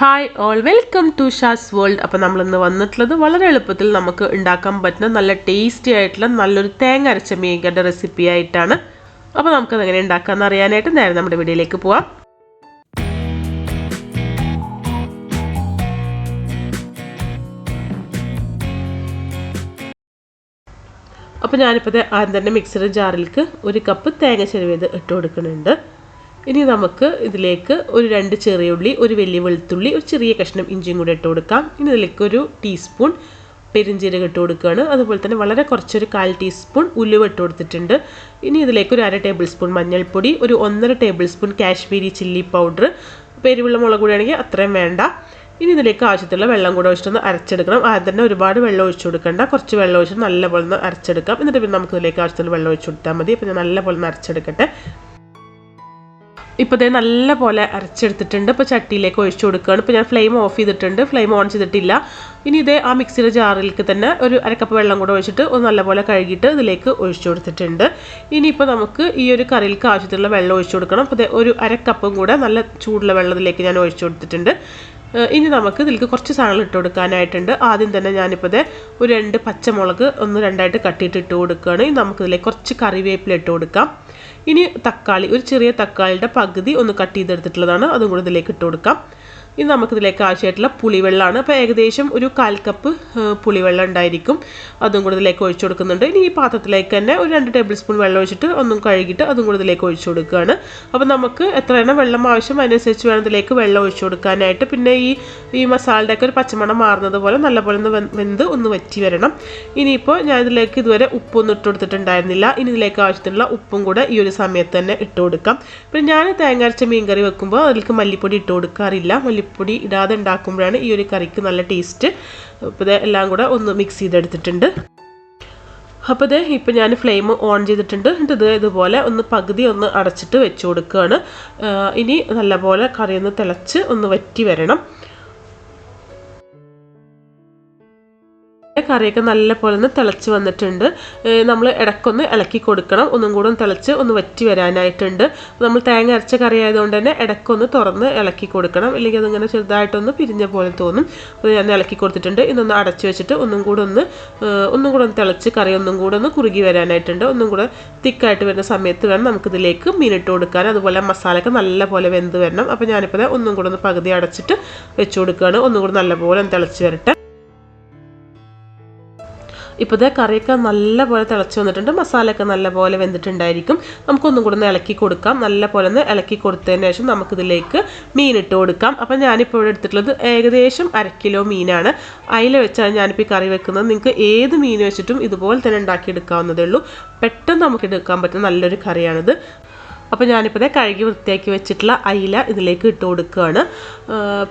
Hi all welcome to Shaz World. അപ്പോൾ നമ്മളിന്ന് വന്നിട്ടുള്ളത് വളരെ എളുപ്പത്തിൽ നമുക്ക് ഉണ്ടാക്കാൻ പറ്റുന്ന നല്ല ടേസ്റ്റി ആയിട്ടുള്ള നല്ലൊരു തേങ്ങ അരച്ച മീൻകറിയുടെ റെസിപ്പി ആയിട്ടാണ്. അപ്പോൾ നമുക്കത് എങ്ങനെ ഉണ്ടാക്കാമെന്ന് അറിയാനായിട്ട് നേരെ നമ്മുടെ വീഡിയോയിലേക്ക് പോവാം. അപ്പോൾ ഞാനിപ്പോൾ ആദ്യം തന്നെ മിക്സർ ജാറിലേക്ക് 1 കപ്പ് തേങ്ങ ചിരവിയത് ഇട്ട് കൊടുക്കുന്നുണ്ട്. ഇനി നമുക്ക് ഇതിലേക്ക് ഒരു 2 ചെറിയ ഉള്ളി, ഒരു വലിയ വെളുത്തുള്ളി, ഒരു ചെറിയ കഷ്ണം ഇഞ്ചിയും കൂടി ഇട്ട് കൊടുക്കാം. ഇനി ഇതിലേക്ക് ഒരു ടീസ്പൂൺ പെരിഞ്ജീരകം ഇട്ട് കൊടുക്കുകയാണ്. അതുപോലെ തന്നെ വളരെ കുറച്ചൊരു 1/4 ടീസ്പൂൺ ഉലുവ ഇട്ട് കൊടുത്തിട്ടുണ്ട്. ഇനി ഇതിലേക്ക് ഒരു 1/2 ടേബിൾ സ്പൂൺ മഞ്ഞൾപ്പൊടി, ഒരു 1.5 table spoon Kashmiri chilli powder, എരിവുള്ള മുളക് പൊടിയാണെങ്കിൽ അത്രയും വേണ്ട. ഇനി ഇതിലേക്ക് ആവശ്യത്തിലുള്ള വെള്ളം കൂടെ ഒഴിച്ചിട്ടൊന്ന് അരച്ചെടുക്കണം. ആദ്യം തന്നെ ഒരുപാട് വെള്ളം ഒഴിച്ചു കൊടുക്കേണ്ട, കുറച്ച് വെള്ളം ഒഴിച്ചിട്ട് നല്ലപോലെ ഒന്ന് അരച്ചെടുക്കാം. എന്നിട്ട് പിന്നെ നമുക്ക് ഇതിലേക്ക് ആവശ്യത്തിലുള്ള വെള്ളം ഒഴിച്ചു കൊടുത്താൽ മതി. അപ്പോൾ ഞാൻ നല്ലപോലെ ഒന്ന് അരച്ചെടുക്കട്ടെ. ഇപ്പോൾ നല്ലപോലെ അരച്ചെടുത്തിട്ടുണ്ട്. ഇപ്പോൾ ചട്ടിയിലേക്ക് ഒഴിച്ചു കൊടുക്കുകയാണ്. ഇപ്പോൾ ഞാൻ ഫ്ലെയിം ഓഫ് ചെയ്തിട്ടുണ്ട്, ഫ്ലെയിം ഓൺ ചെയ്തിട്ടില്ല. ഇനി ആ മിക്സിയുടെ ജാറിലേക്ക് തന്നെ ഒരു 1 കപ്പ് വെള്ളം കൂടെ ഒഴിച്ചിട്ട് ഒന്ന് നല്ലപോലെ കഴുകിയിട്ട് ഇതിലേക്ക് ഒഴിച്ചു കൊടുത്തിട്ടുണ്ട്. ഇനിയിപ്പോൾ നമുക്ക് ഈ ഒരു കറിയിലേക്ക് ആവശ്യത്തിലുള്ള വെള്ളം ഒഴിച്ചു കൊടുക്കണം. അപ്പോൾ ഒരു 1/2 കപ്പും കൂടെ നല്ല ചൂടുള്ള വെള്ളത്തിലേക്ക് ഞാൻ ഒഴിച്ചു കൊടുത്തിട്ടുണ്ട്. ഇനി നമുക്ക് ഇതിലേക്ക് കുറച്ച് സാധനങ്ങൾ ഇട്ട് കൊടുക്കാനായിട്ടുണ്ട്. ആദ്യം തന്നെ ഞാനിപ്പോൾ ഒരു 2 പച്ചമുളക് ഒന്ന് 2ആയിട്ട് കട്ടിയിട്ട് ഇട്ട് കൊടുക്കുകയാണ്. ഇനി നമുക്കിതിലേക്ക് കുറച്ച് കറിവേപ്പില ഇട്ട് കൊടുക്കാം. ഇനി തക്കാളി, ഒരു ചെറിയ തക്കാളിയുടെ പകുതി ഒന്ന് കട്ട് ചെയ്തെടുത്തിട്ടുള്ളതാണ്, അതും കൂടി ഇതിലേക്ക് ഇട്ട് കൊടുക്കാം. ഇനി നമുക്കിതിലേക്ക് ആവശ്യമായിട്ടുള്ള പുളിവെള്ളമാണ്. അപ്പോൾ ഏകദേശം ഒരു 1/4 കപ്പ് പുളിവെള്ളം ഉണ്ടായിരിക്കും, അതും കൂടി ഇതിലേക്ക് ഒഴിച്ചു കൊടുക്കുന്നുണ്ട്. ഇനി ഈ പാത്രത്തിലേക്ക് തന്നെ ഒരു 2 ടേബിൾ സ്പൂൺ വെള്ളം ഒഴിച്ചിട്ട് ഒന്നും കഴുകിയിട്ട് അതും കൂടി ഇതിലേക്ക് ഒഴിച്ചു കൊടുക്കുകയാണ്. അപ്പോൾ നമുക്ക് എത്രയാണ് വെള്ളം ആവശ്യം അതിനനുസരിച്ച് വേണം ഇതിലേക്ക് വെള്ളം ഒഴിച്ചു കൊടുക്കാനായിട്ട്. പിന്നെ ഈ മസാലയുടെ ഒക്കെ ഒരു പച്ചമണം മാറുന്നത് പോലെ നല്ലപോലെ ഒന്ന് വെന്ത് ഒന്ന് വറ്റി വരണം. ഇനിയിപ്പോൾ ഞാൻ ഇതിലേക്ക് ഇതുവരെ ഉപ്പൊന്നും ഇട്ട് കൊടുത്തിട്ടുണ്ടായിരുന്നില്ല. ഇനി ഇതിലേക്ക് ആവശ്യത്തിനുള്ള ഉപ്പും കൂടെ ഈ ഒരു സമയത്ത് തന്നെ ഇട്ട് കൊടുക്കാം. പിന്നെ ഞാൻ തേങ്ങ അരച്ച മീൻകറി വെക്കുമ്പോൾ അതിലേക്ക് മല്ലിപ്പൊടി ഇട്ട് കൊടുക്കാറില്ല. മല്ലിപ്പൊടി ഇടാതെ ഉണ്ടാക്കുമ്പോഴാണ് ഈ ഒരു കറിക്ക് നല്ല ടേസ്റ്റ്. അപ്പോൾ എല്ലാം കൂടെ ഒന്ന് മിക്സ് ചെയ്തെടുത്തിട്ടുണ്ട്. അപ്പോൾ ഇപ്പോൾ ഞാൻ ഫ്ലെയിം ഓൺ ചെയ്തിട്ടുണ്ട്. എന്നിട്ട് ഇതുപോലെ ഒന്ന് പകുതി ഒന്ന് അടച്ചിട്ട് വെച്ച് കൊടുക്കുകയാണ്. ഇനി നല്ലപോലെ കറി ഒന്ന് തിളച്ച് ഒന്ന് വറ്റി വരണം. കറിയൊക്കെ നല്ലപോലെ ഒന്ന് തിളച്ച് വന്നിട്ടുണ്ട്. നമ്മൾ ഇടയ്ക്കൊന്ന് ഇളക്കി കൊടുക്കണം, ഒന്നും കൂടെ തിളച്ച് ഒന്ന് വറ്റി വരാനായിട്ടുണ്ട്. നമ്മൾ തേങ്ങ അരച്ച കറി ആയതുകൊണ്ട് തന്നെ ഇടയ്ക്കൊന്ന് തുറന്ന് ഇളക്കി കൊടുക്കണം, അല്ലെങ്കിൽ അതിങ്ങനെ ചെറുതായിട്ടൊന്ന് പിരിഞ്ഞ പോലെ തോന്നും. അത് ഞാൻ ഇളക്കി കൊടുത്തിട്ടുണ്ട്. ഇതൊന്ന് അടച്ചു വെച്ചിട്ട് ഒന്നും കൂടെ ഒന്ന് തിളച്ച് കറി ഒന്നും കൂടെ ഒന്ന് കുറുകി വരാനായിട്ടുണ്ട്. ഒന്നും കൂടെ തിക്കായിട്ട് വരുന്ന സമയത്ത് വേണം നമുക്കിതിലേക്ക് മീനിട്ട് കൊടുക്കാൻ. അതുപോലെ മസാലയൊക്കെ നല്ലപോലെ വെന്ത് വരണം. അപ്പോൾ ഞാനിപ്പോൾ ഒന്നും കൂടെ ഒന്ന് പകുതി അടച്ചിട്ട് വെച്ച് കൊടുക്കുകയാണ്. ഒന്നും കൂടെ നല്ലപോലെ തിളച്ച് വരട്ടെ. ഇപ്പോൾ കറിയൊക്കെ നല്ലപോലെ തിളച്ച് വന്നിട്ടുണ്ട്, മസാലയൊക്കെ നല്ലപോലെ വെന്തിട്ടുണ്ടായിരിക്കും. നമുക്കൊന്നും കൂടെ ഒന്ന് ഇളക്കി കൊടുക്കാം. നല്ലപോലെ ഒന്ന് ഇളക്കി കൊടുത്തതിന് ശേഷം നമുക്കിതിലേക്ക് മീനിട്ട് കൊടുക്കാം. അപ്പം ഞാനിപ്പോൾ ഇവിടെ എടുത്തിട്ടുള്ളത് ഏകദേശം 1/2 കിലോ മീനാണ്. അയില വെച്ചാണ് ഞാനിപ്പോൾ ഈ കറി വെക്കുന്നത്. നിങ്ങൾക്ക് ഏത് മീൻ വെച്ചിട്ടും ഇതുപോലെ തന്നെ ഉണ്ടാക്കിയെടുക്കാവുന്നതേ ഉള്ളൂ. പെട്ടെന്ന് നമുക്ക് എടുക്കാൻ പറ്റുന്ന നല്ലൊരു കറിയാണിത്. അപ്പോൾ ഞാനിപ്പോൾ കഴുകി വൃത്തിയാക്കി വെച്ചിട്ടുള്ള അയില ഇതിലേക്ക് ഇട്ട് കൊടുക്കുകയാണ്.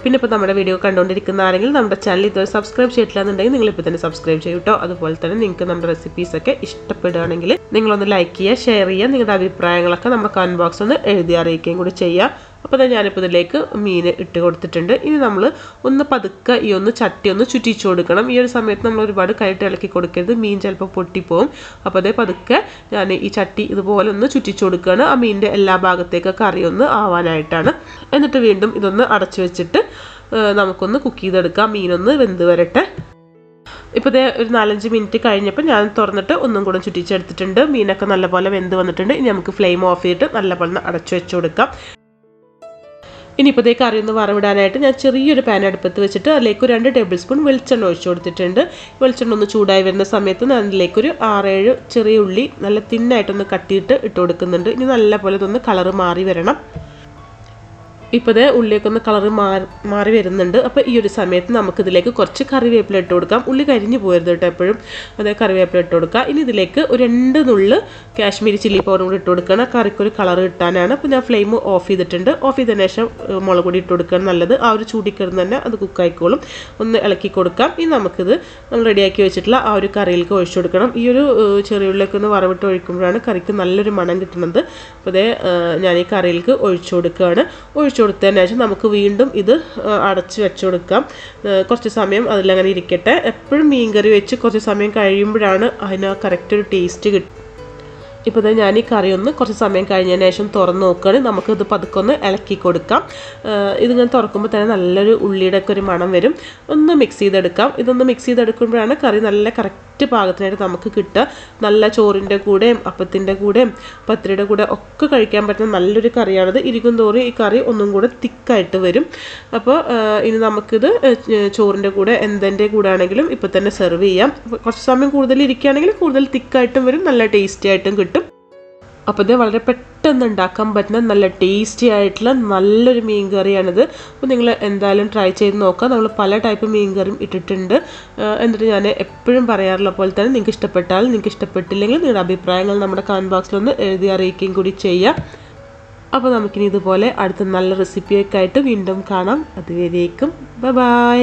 പിന്നെ ഇപ്പോൾ നമ്മുടെ വീഡിയോ കണ്ടുകൊണ്ടിരിക്കുന്ന ആരെങ്കിലും നമ്മുടെ ചാനൽ ഇതുവരെ സബ്സ്ക്രൈബ് ചെയ്തിട്ടില്ല എന്നുണ്ടെങ്കിൽ നിങ്ങളിപ്പോൾ തന്നെ സബ്സ്ക്രൈബ് ചെയ്യും കേട്ടോ. അതുപോലെ തന്നെ നിങ്ങൾക്ക് നമ്മുടെ റെസിപ്പീസൊക്കെ ഇഷ്ടപ്പെടുകയാണെങ്കിൽ നിങ്ങളൊന്ന് ലൈക്ക് ചെയ്യുക, ഷെയർ ചെയ്യുക, നിങ്ങളുടെ അഭിപ്രായങ്ങളൊക്കെ നമ്മുടെ കമൻറ്റ് ബോക്സിൽ ഒന്ന് എഴുതി അറിയിക്കുകയും കൂടി ചെയ്യുക. അപ്പോൾ ഞാനിപ്പോൾ ഇതിലേക്ക് മീൻ ഇട്ട് കൊടുത്തിട്ടുണ്ട്. ഇനി നമ്മൾ ഒന്ന് പതുക്കെ ഒന്ന് ചട്ടി ഒന്ന് ചുറ്റിച്ചു കൊടുക്കണം. ഈ ഒരു സമയത്ത് നമ്മൾ ഒരുപാട് കൈയിട്ട് ഇളക്കി കൊടുക്കരുത്, മീൻ ചിലപ്പോൾ പൊട്ടിപ്പോവും. അപ്പോൾ പതുക്കെ ഞാൻ ഈ ചട്ടി ഇതുപോലെ ഒന്ന് ചുറ്റിച്ചു കൊടുക്കുകയാണ്, ആ മീനിൻ്റെ എല്ലാ ഭാഗത്തേക്കൊക്കെ കറിയൊന്ന് ആവാനായിട്ടാണ്. എന്നിട്ട് വീണ്ടും ഇതൊന്ന് അടച്ചു വെച്ചിട്ട് നമുക്കൊന്ന് കുക്ക് ചെയ്തെടുക്കാം. മീനൊന്ന് വെന്ത് വരട്ടെ. ഇപ്പോൾ ഒരു 4-5 മിനിറ്റ് കഴിഞ്ഞപ്പോൾ ഞാൻ തുറന്നിട്ട് ഒന്നും കൂടെ ചുറ്റിച്ചെടുത്തിട്ടുണ്ട്. മീനൊക്കെ നല്ലപോലെ വെന്ത് വന്നിട്ടുണ്ട്. ഇനി നമുക്ക് ഫ്ലെയിം ഓഫ് ചെയ്തിട്ട് നല്ലപോലെ അടച്ചു വെച്ച് കൊടുക്കാം. ഇനിയിപ്പോൾ കറി ഒന്ന് വറവിടാനായിട്ട് ഞാൻ ചെറിയൊരു പാൻ അടുപ്പത്ത് വെച്ചിട്ട് അതിലേക്ക് 2 ടേബിൾ സ്പൂൺ വെളിച്ചെണ്ണ ഒഴിച്ചു കൊടുത്തിട്ടുണ്ട്. വെളിച്ചെണ്ണ ഒന്ന് ചൂടായി വരുന്ന സമയത്ത് ഞാൻ അതിലേക്കൊരു 6-7 ചെറിയ ഉള്ളി നല്ല തിന്നായിട്ടൊന്ന് കട്ടിയിട്ട് ഇട്ട് കൊടുക്കുന്നുണ്ട്. ഇനി നല്ലപോലെ ഇതൊന്ന് കളറ് മാറി വരണം. ഇപ്പോൾ ഉള്ളിയൊക്കെ ഒന്ന് കളറ് മാറി വരുന്നുണ്ട്. അപ്പോൾ ഈ ഒരു സമയത്ത് നമുക്കിതിലേക്ക് കുറച്ച് കറിവേപ്പില ഇട്ട് കൊടുക്കാം. ഉള്ളി കരിഞ്ഞു പോകരുത് കേട്ടോ എപ്പോഴും. കറിവേപ്പില ഇട്ട് കൊടുക്കുക. ഇനി ഇതിലേക്ക് ഒരു 2 നുള്ള് കാശ്മീരി ചില്ലി പൗഡർ കൂടി ഇട്ട് കൊടുക്കണം, കറിക്കൊരു കളർ കിട്ടാനാണ്. അപ്പോൾ ഞാൻ ഫ്ലെയിം ഓഫ് ചെയ്തിട്ടുണ്ട്. ഓഫ് ചെയ്തതിന് ശേഷം മുളക് പൊടി ഇട്ട് കൊടുക്കുകയാണ് നല്ലത്. ആ ഒരു ചൂടിക്കിടന്ന് തന്നെ അത് കുക്കായിക്കോളും. ഒന്ന് ഇളക്കി കൊടുക്കാം. ഇനി നമുക്കിത് നമ്മൾ റെഡിയാക്കി വെച്ചിട്ടുള്ള ആ ഒരു കറിയിലേക്ക് ഒഴിച്ചു കൊടുക്കണം. ഈ ഒരു ചെറിയ ഉള്ളിലേക്ക് ഒന്ന് വറവിട്ട് ഒഴിക്കുമ്പോഴാണ് കറിക്ക് നല്ലൊരു മണം കിട്ടുന്നത്. അപ്പോൾ ഞാൻ ഈ കറിയിലേക്ക് ഒഴിച്ചു കൊടുക്കുകയാണ്. ഒഴിച്ചു കൊടുത്തതിന് ശേഷം നമുക്ക് വീണ്ടും ഇത് അടച്ച് വെച്ച് കൊടുക്കാം. കുറച്ച് സമയം അതിലങ്ങനെ ഇരിക്കട്ടെ. എപ്പോഴും മീൻ കറി വെച്ച് കുറച്ച് സമയം കഴിയുമ്പോഴാണ് അതിന് കറക്റ്റ് ഒരു ടേസ്റ്റ് കിട്ടും. ഇപ്പോൾ ഇത് ഞാൻ ഈ കറി ഒന്ന് കുറച്ച് സമയം കഴിഞ്ഞതിന് ശേഷം തുറന്ന് നോക്കുകയാണെങ്കിൽ നമുക്കിത് പതുക്കെ ഒന്ന് ഇളക്കി കൊടുക്കാം. ഇതിങ്ങനെ തുറക്കുമ്പോൾ തന്നെ നല്ലൊരു ഉള്ളിയുടെ ഒക്കെ ഒരു മണം വരും. ഒന്ന് മിക്സ് ചെയ്തെടുക്കാം. ഇതൊന്ന് മിക്സ് ചെയ്തെടുക്കുമ്പോഴാണ് കറി നല്ല കറക്റ്റ് പാകത്തിനായിട്ട് നമുക്ക് കിട്ടുക. നല്ല ചോറിൻ്റെ കൂടെയും അപ്പത്തിൻ്റെ കൂടെയും പത്തിരിയുടെ കൂടെ ഒക്കെ കഴിക്കാൻ പറ്റുന്ന നല്ലൊരു കറിയാണിത്. ഇരിക്കും തോറും ഈ കറി ഒന്നും കൂടെ തിക്കായിട്ട് വരും. അപ്പോൾ ഇനി നമുക്കിത് ചോറിൻ്റെ കൂടെ എന്തിൻ്റെ കൂടെ ആണെങ്കിലും ഇപ്പോൾ തന്നെ സെർവ് ചെയ്യാം. കുറച്ച് സമയം കൂടുതൽ ഇരിക്കുകയാണെങ്കിൽ കൂടുതൽ തിക്കായിട്ടും വരും, നല്ല ടേസ്റ്റി ആയിട്ടും കിട്ടും. അപ്പോൾ ഇത് വളരെ പെട്ടെന്ന് ഉണ്ടാക്കാൻ പറ്റുന്ന നല്ല ടേസ്റ്റി ആയിട്ടുള്ള നല്ലൊരു മീൻ കറിയാണിത്. അപ്പോൾ നിങ്ങൾ എന്തായാലും ട്രൈ ചെയ്ത് നോക്കുക. നമ്മൾ പല ടൈപ്പ് മീൻ കറിയും ഇട്ടിട്ടുണ്ട്. എന്നിട്ട് ഞാൻ എപ്പോഴും പറയാറുള്ള പോലെ തന്നെ നിങ്ങൾക്ക് ഇഷ്ടപ്പെട്ടാൽ, നിങ്ങൾക്ക് ഇഷ്ടപ്പെട്ടില്ലെങ്കിൽ നിങ്ങളുടെ അഭിപ്രായങ്ങൾ നമ്മുടെ കമൻറ്റ് ബോക്സിലൊന്ന് എഴുതി അറിയിക്കുകയും കൂടി ചെയ്യാം. അപ്പോൾ നമുക്കിനി ഇതുപോലെ അടുത്ത നല്ല റെസിപ്പിയൊക്കെ ആയിട്ട് വീണ്ടും കാണാം. അതുവരേക്കും ബൈ ബൈ.